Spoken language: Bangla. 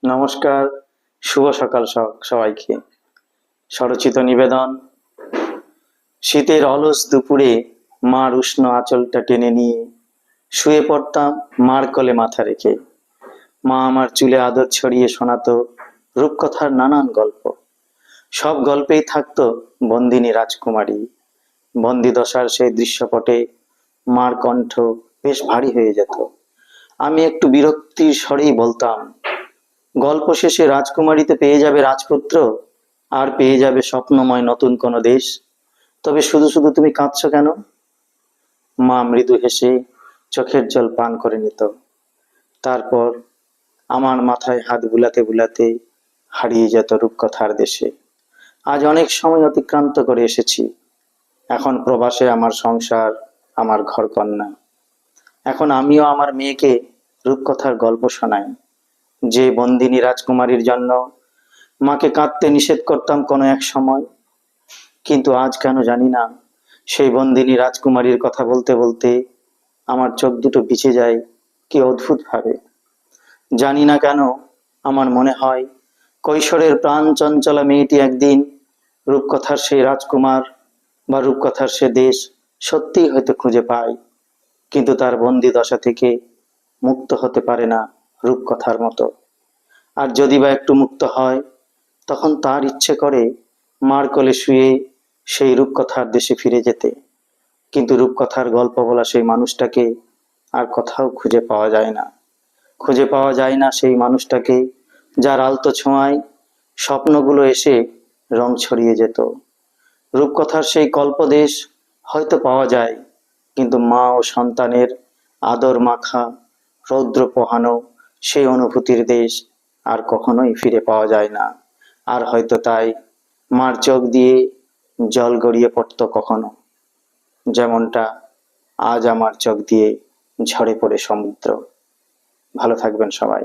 নমস্কার, শুভ সকাল সবাইকে। স্বরচিত নিবেদন। শীতের অলস দুপুরে মার উষ্ণ আঁচলটা টেনে নিয়ে শুয়ে পড়তাম মার কোলে মাথা রেখে। মা আমার চুলে আদর ছড়িয়ে শোনাতো রূপকথার নানান গল্প। সব গল্পেই থাকতো বন্দিনী রাজকুমারী। বন্দি দশার সেই দৃশ্যপটে মার কণ্ঠ বেশ ভারী হয়ে যেত। আমি একটু বিরক্তির স্বরেই বলতাম, গল্প শেষে রাজকুমারীতে পেয়ে যাবে রাজপুত্র, আর পেয়ে যাবে স্বপ্নময় নতুন কোনো দেশ। তবে শুধু শুধু তুমি কাঁদছো কেন? মা মৃদু হেসে চোখের জল পান করে নিত। তারপর আমার মাথায় হাত বুলাতে বুলাতে হারিয়ে যেত রূপকথার দেশে। আজ অনেক সময় অতিক্রান্ত করে এসেছি। এখন প্রবাসে আমার সংসার, আমার ঘরকন্না। এখন আমিও আমার মেয়েকে রূপকথার গল্প শোনাই। যে বন্দিনী রাজকুমারীর জন্য মাকে কাঁদতে নিষেধ করতাম কোনো এক সময়, কিন্তু আজ কেন জানি না সেই বন্দিনী রাজকুমারীর কথা বলতে বলতে আমার চোখ দুটো ভিজে যায় কি অদ্ভুত ভাবে। জানি না কেন আমার মনে হয় কৈশোরের প্রাণ চঞ্চলা মেয়েটি একদিন রূপকথার সেই রাজকুমার বা রূপকথার সে দেশ সত্যিই হয়তো খুঁজে পায়, কিন্তু তার বন্দি দশা থেকে মুক্ত হতে পারে না রূপকথার মতো। আর যদি বা একটু মুক্ত হয়, তখন তার ইচ্ছে করে মার কোলে শুয়ে সেই রূপকথার দেশে ফিরে যেতে। কিন্তু রূপকথার গল্প বলা সেই মানুষটাকে আর কোথাও খুঁজে পাওয়া যায় না। খুঁজে পাওয়া যায় না সেই মানুষটাকে যার আলতো ছোঁয়ায় স্বপ্নগুলো এসে রং ছড়িয়ে যেত। রূপকথার সেই কল্পদেশ হয়তো পাওয়া যায়, কিন্তু মা ও সন্তানের আদর মাখা রৌদ্র পোহানো সেই অনুভূতির দেশ আর কখনোই ফিরে পাওয়া যায় না। আর হয়তো তাই মার চোখ দিয়ে জল গড়িয়ে পড়তো কখনো, যেমনটা আজ আমার চোখ দিয়ে ঝরে পড়ে সমুদ্র। ভালো থাকবেন সবাই।